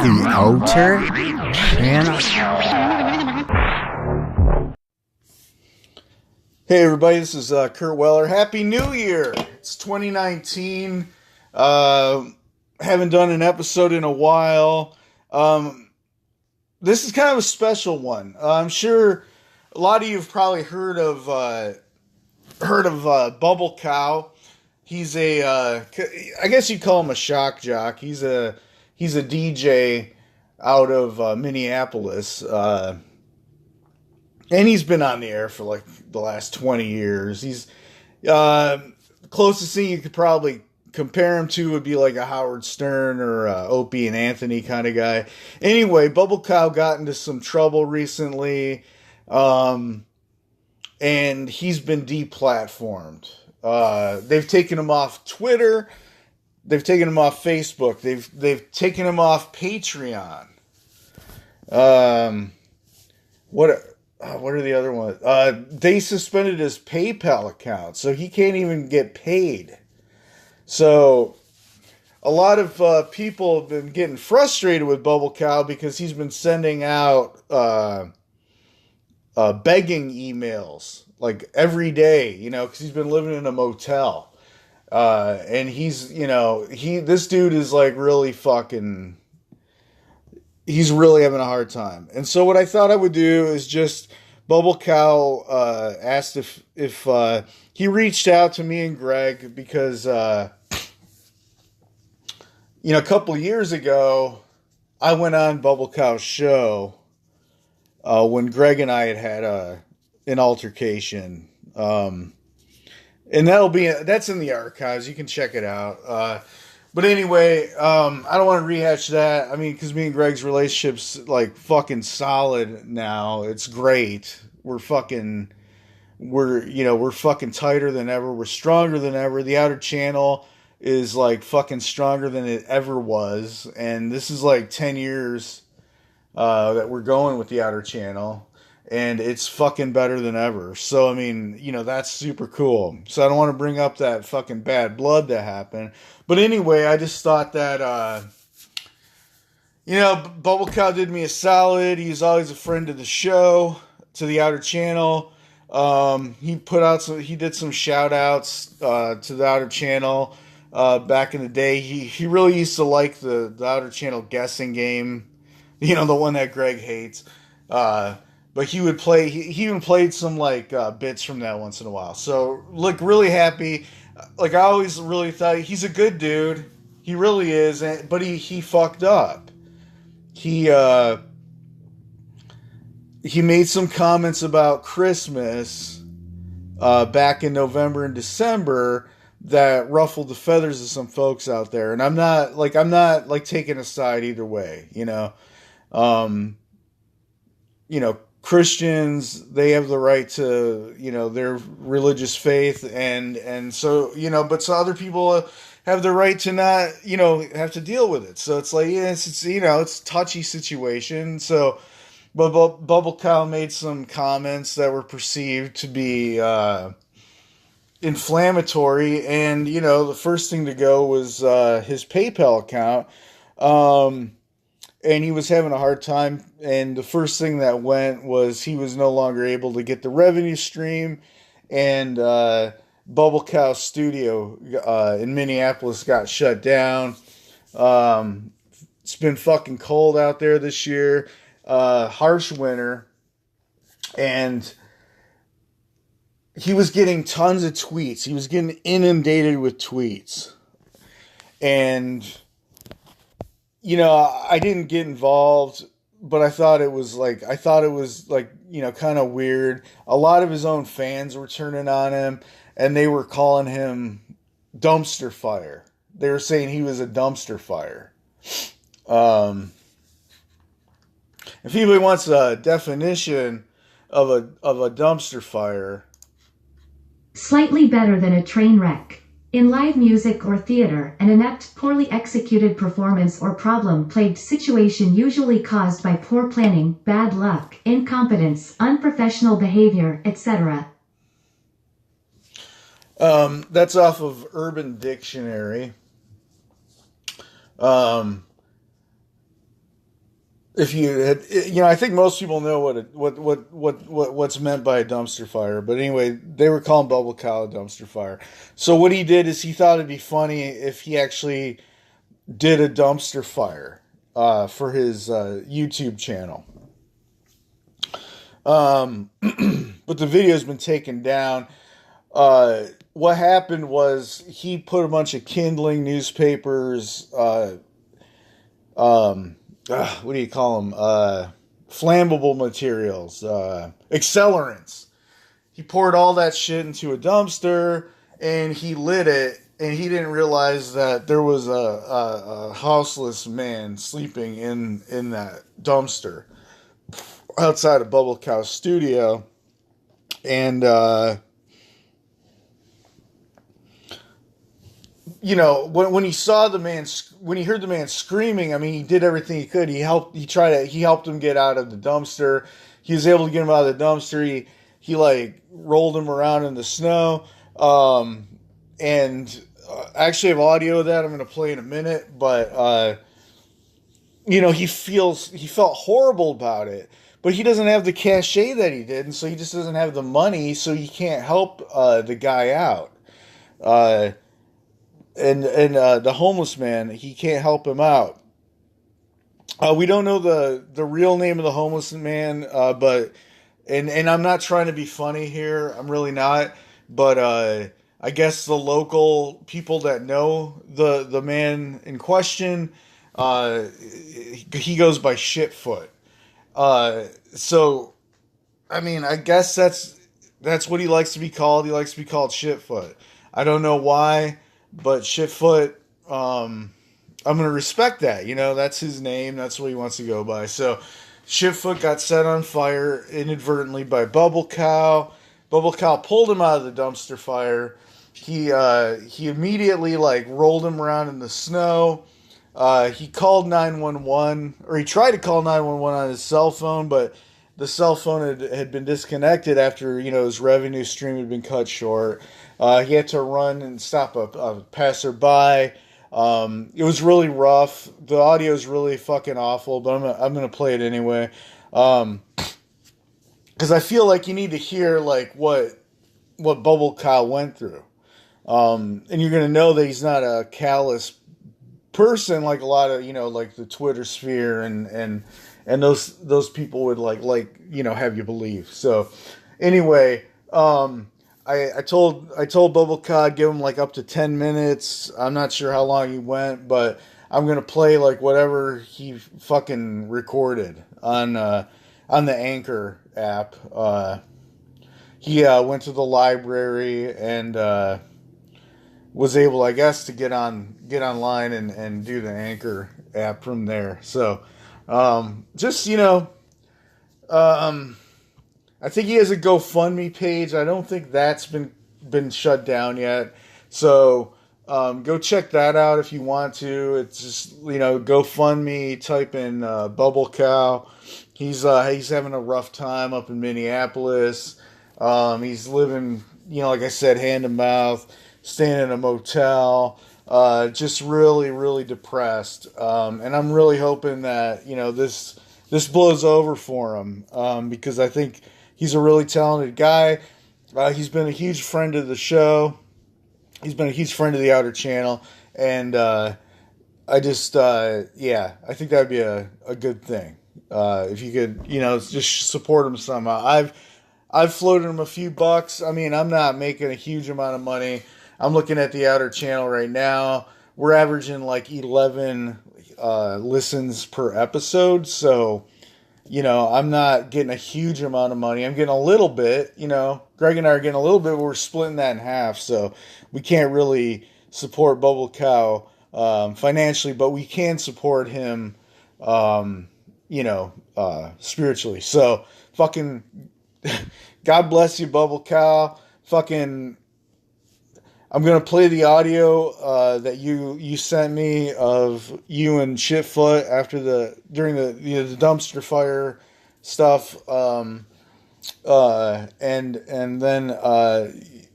the outer channel. Hey everybody, this is Kurt Weller. Happy New Year! It's 2019. Haven't done an episode in a while. This is kind of a special one. I'm sure a lot of you have probably heard of BubbleCow. He's I guess you'd call him a shock jock. He's a DJ out of Minneapolis. And he's been on the air for like the last 20 years. He's closest thing you could probably compare him to would be like a Howard Stern or Opie and Anthony kind of guy. Anyway, BubbleCow got into some trouble recently, and he's been deplatformed. They've taken him off Twitter. They've taken him off Facebook. They've taken him off Patreon. What are the other ones? They suspended his PayPal account, so he can't even get paid. So a lot of people have been getting frustrated with BubbleCow because he's been sending out begging emails like every day, because he's been living in a motel. And this dude is like really fucking... He's really having a hard time. And so what I thought I would do is just... BubbleCow asked if he reached out to me and Greg because, a couple of years ago, I went on BubbleCow's show when Greg and I had an altercation. And that's in the archives. You can check it out. But anyway, I don't want to rehash that. I mean, because me and Greg's relationship's like fucking solid now. It's great. We're fucking tighter than ever. We're stronger than ever. The Outer Channel is like fucking stronger than it ever was. And this is like 10 years that we're going with the Outer Channel. And it's fucking better than ever. So, I mean, that's super cool. So I don't want to bring up that fucking bad blood that happened. But anyway, I just thought that, BubbleCow did me a solid. He's always a friend of the show, to the Outer Channel. He did some shout outs to the Outer Channel back in the day. He really used to like the Outer Channel guessing game, the one that Greg hates. But he would play. He even played some like bits from that once in a while. So look, really happy. Like I always really thought he's a good dude. He really is. But he fucked up. He made some comments about Christmas back in November and December that ruffled the feathers of some folks out there. And I'm not taking a side either way. Christians, they have the right to, their religious faith, and so, but so other people have the right to not, have to deal with it. So it's like, it's it's a touchy situation. So, but BubbleCow made some comments that were perceived to be inflammatory, and, the first thing to go was his PayPal account. And he was having a hard time, and the first thing that went was he was no longer able to get the revenue stream, and BubbleCow's studio in Minneapolis got shut down. It's been fucking cold out there this year, harsh winter, and he was getting tons of tweets. He was getting inundated with tweets, and... I didn't get involved, but I thought it was kind of weird. A lot of his own fans were turning on him, and they were calling him dumpster fire. They were saying he was a dumpster fire. If anybody wants a definition of a dumpster fire, slightly better than a train wreck. In live music or theater, an inept, poorly executed performance or problem-plagued situation usually caused by poor planning, bad luck, incompetence, unprofessional behavior, etc. That's off of Urban Dictionary. if you had, I think most people know what's meant by a dumpster fire. But anyway, they were calling Bubble Cow a dumpster fire. So what he did is he thought it'd be funny if he actually did a dumpster fire for his YouTube channel. But the video's been taken down. What happened was he put a bunch of kindling newspapers, what do you call them? Flammable materials, accelerants. He poured all that shit into a dumpster and he lit it, and he didn't realize that there was a houseless man sleeping in that dumpster outside of BubbleCow's studio. And when he saw the man, when he heard the man screaming, I mean, he did everything he could. He helped him get out of the dumpster. He was able to get him out of the dumpster. He like rolled him around in the snow. And I actually have audio of that I'm going to play in a minute, but he felt horrible about it, but he doesn't have the cachet that he did, and so he just doesn't have the money, so he can't help the guy out. And the homeless man, he can't help him out. We don't know the real name of the homeless man, but I'm not trying to be funny here. I'm really not. But I guess the local people that know the man in question, he goes by Shitfoot. So, I mean, I guess that's what he likes to be called. He likes to be called Shitfoot. I don't know why. But Shitfoot, I'm going to respect that. That's his name. That's what he wants to go by. So Shitfoot got set on fire inadvertently by Bubble Cow. Bubble Cow pulled him out of the dumpster fire. He immediately rolled him around in the snow. He called 911, or he tried to call 911 on his cell phone, but the cell phone had been disconnected after, his revenue stream had been cut short. He had to run and stop a passerby. It was really rough. The audio is really fucking awful, but I'm gonna play it anyway. Because I feel like you need to hear what Bubble Cow went through. And you're gonna know that he's not a callous person like a lot of the Twitter sphere and those people would have you believe. So anyway, I told Bubble Cow I'd give him up to 10 minutes. I'm not sure how long he went, but I'm gonna play whatever he fucking recorded on the Anchor app. He went to the library and was able, I guess, to get online and do the Anchor app from there. So I think he has a GoFundMe page. I don't think that's been shut down yet. So go check that out if you want to. It's just GoFundMe. Type in Bubble Cow. He's having a rough time up in Minneapolis. He's living like I said, hand to mouth, staying in a motel. Just really, really depressed. And I'm really hoping that this blows over for him because I think he's a really talented guy. He's been a huge friend of the show. He's been a huge friend of the Outer Channel. And I think that would be a good thing. If you could, just support him somehow. I've floated him a few bucks. I mean, I'm not making a huge amount of money. I'm looking at the Outer Channel right now. We're averaging 11 listens per episode. So I'm not getting a huge amount of money. I'm getting a little bit, Greg and I are getting a little bit, but we're splitting that in half. So we can't really support Bubble Cow financially, but we can support him, spiritually. So fucking God bless you, Bubble Cow. Fucking, I'm going to play the audio that you sent me of you and Shitfoot during the dumpster fire stuff, and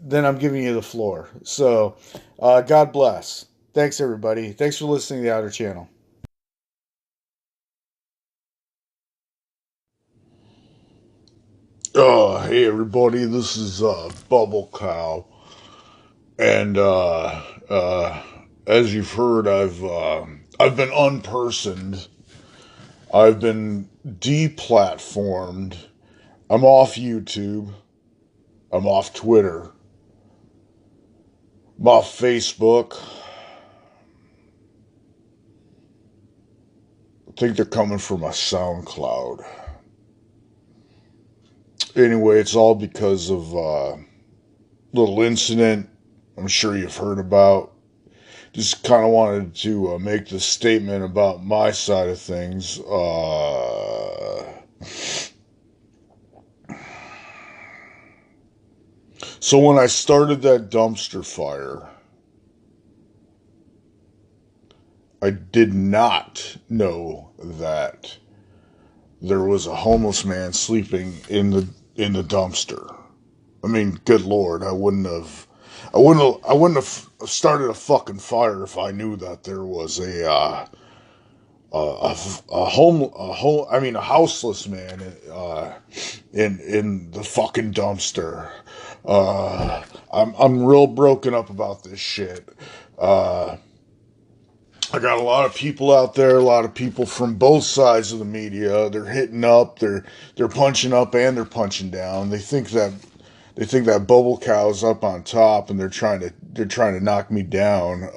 then I'm giving you the floor. So God bless. Thanks everybody. Thanks for listening to the Outer Channel. Hey everybody, this is BubbleCow, and as you've heard, I've been unpersoned. I've been deplatformed. I'm off YouTube. I'm off Twitter. I'm off Facebook. I think they're coming for my SoundCloud. Anyway, it's all because of a little incident I'm sure you've heard about. Just kind of wanted to make this statement about my side of things. So when I started that dumpster fire, I did not know that there was a homeless man sleeping in the dumpster. I mean, good Lord, I wouldn't have started a fucking fire if I knew that there was a houseless man in the fucking dumpster. I'm real broken up about this shit. I got a lot of people out there, a lot of people from both sides of the media. They're hitting up, they're punching up, and they're punching down. They think that BubbleCow's up on top, and they're trying to knock me down.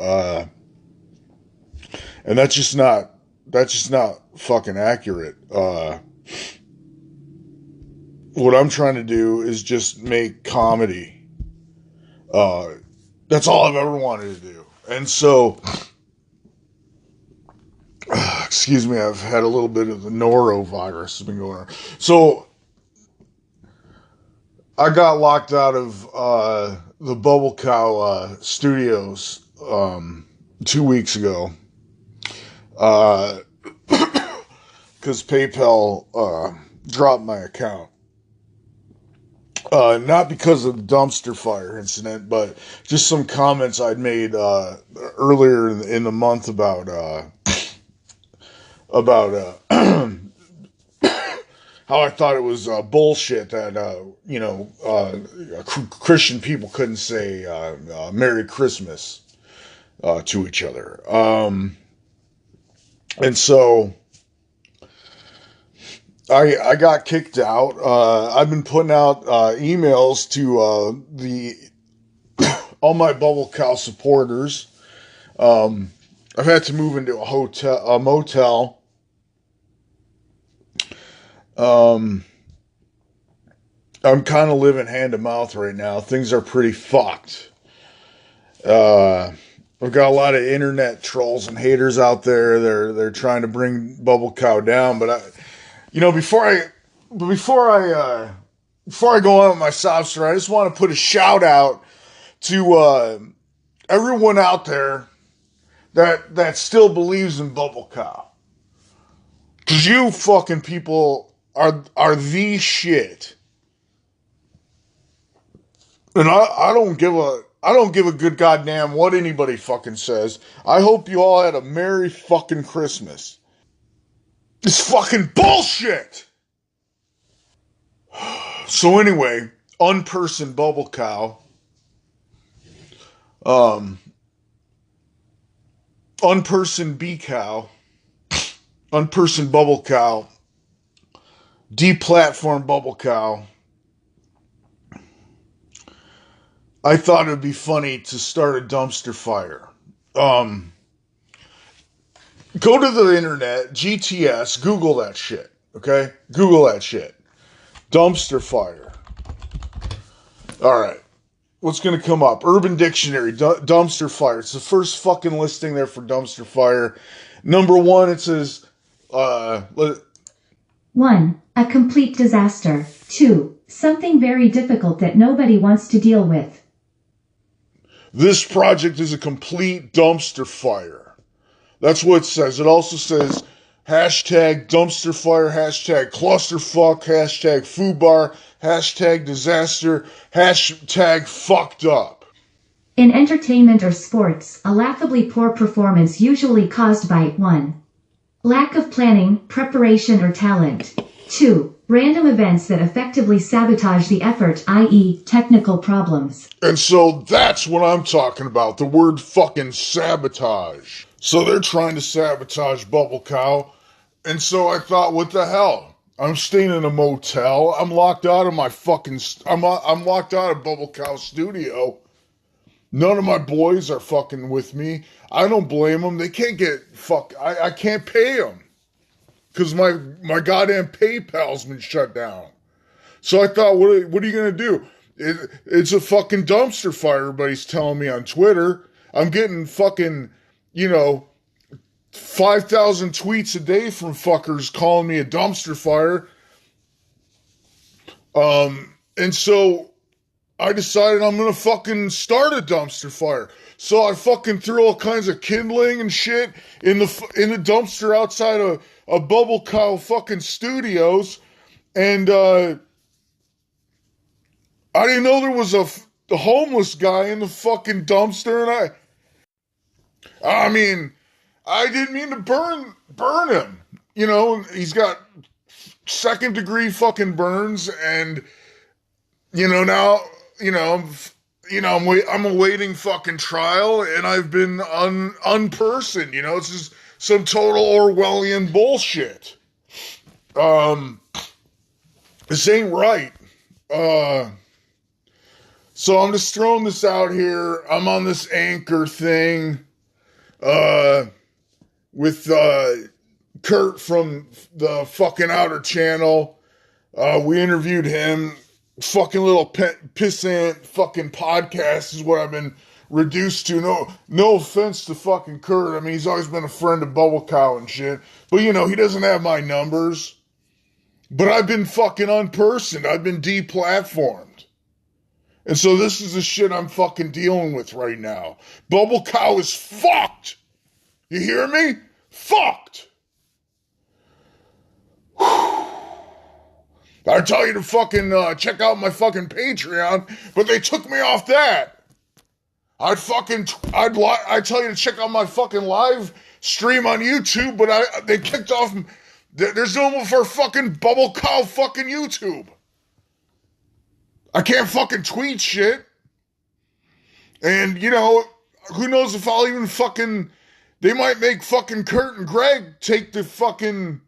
And that's just not fucking accurate. What I'm trying to do is just make comedy. That's all I've ever wanted to do. And so, excuse me, I've had a little bit of the norovirus has been going on. So, I got locked out of the BubbleCow studios 2 weeks ago because PayPal dropped my account. Not because of the dumpster fire incident, but just some comments I'd made earlier in the month about how I thought it was bullshit that Christian people couldn't say Merry Christmas to each other, and so I got kicked out. I've been putting out emails to all my BubbleCow supporters. I've had to move into a motel. I'm kind of living hand to mouth right now. Things are pretty fucked. I've got a lot of internet trolls and haters out there. They're trying to bring BubbleCow down, but before I go on with my sob story, I just want to put a shout out to everyone out there that still believes in BubbleCow. 'Cause you fucking people are the shit. And I don't give a good goddamn what anybody fucking says. I hope you all had a Merry fucking Christmas. It's fucking bullshit! So anyway, unpersoned BubbleCow. Unpersoned B-Cow. Unpersoned BubbleCow. Deplatformed BubbleCow. I thought it would be funny to start a dumpster fire. Go to the internet, GTS, Google that shit, okay? Google that shit. Dumpster fire. Alright. What's going to come up? Urban Dictionary, dumpster fire. It's the first fucking listing there for dumpster fire. Number 1, it says, 1. A complete disaster. 2. Something very difficult that nobody wants to deal with. This project is a complete dumpster fire. That's what it says. It also says hashtag dumpster fire, hashtag clusterfuck, hashtag foobar, hashtag disaster, hashtag fucked up. In entertainment or sports, a laughably poor performance usually caused by 1. Lack of planning, preparation or talent. 2. Random events that effectively sabotage the effort, i.e., technical problems. And so that's what I'm talking about, the word fucking sabotage. So they're trying to sabotage Bubble Cow. And so I thought, what the hell? I'm staying in a motel. I'm locked out of my fucking... I'm locked out of BubbleCow's studio. None of my boys are fucking with me. I don't blame them. They can't get... I can't pay them. Because my goddamn PayPal's been shut down. So I thought, what are you going to do? It's a fucking dumpster fire, everybody's telling me on Twitter. I'm getting fucking, 5,000 tweets a day from fuckers calling me a dumpster fire. And so I decided I'm gonna fucking start a dumpster fire. So I fucking threw all kinds of kindling and shit in the dumpster outside of Bubble Cow fucking studios. And, I didn't know there was a homeless guy in the fucking dumpster, and I mean, I didn't mean to burn him. He's got second degree fucking burns, and now I'm awaiting fucking trial, and I've been unpersoned. It's just some total Orwellian bullshit. This ain't right. So I'm just throwing this out here. I'm on this Anchor thing. With Kurt from the fucking Outer Channel. We interviewed him. Fucking little pissant fucking podcast is what I've been reduced to. No offense to fucking Kurt. I mean, he's always been a friend of Bubble Cow and shit. But, he doesn't have my numbers. But I've been fucking unpersoned. I've been deplatformed. And so this is the shit I'm fucking dealing with right now. Bubble Cow is fucked. You hear me? Fucked. I tell you to fucking check out my fucking Patreon, but they took me off that. I'd tell you to check out my fucking live stream on YouTube, but they kicked off. There's no more for fucking Bubble Cow fucking YouTube. I can't fucking tweet shit. And, who knows if I'll even fucking... They might make fucking Kurt and Greg take the fucking...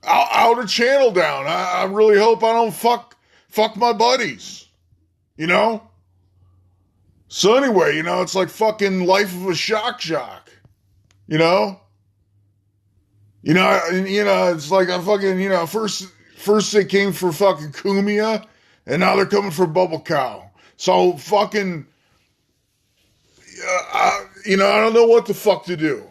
Outer Channel down. I really hope I don't fuck my buddies. So anyway, it's like fucking Life of a Shock Jock. It's like I fucking, first they came for fucking Kumia, and now they're coming for Bubble Cow. So fucking, I don't know what the fuck to do.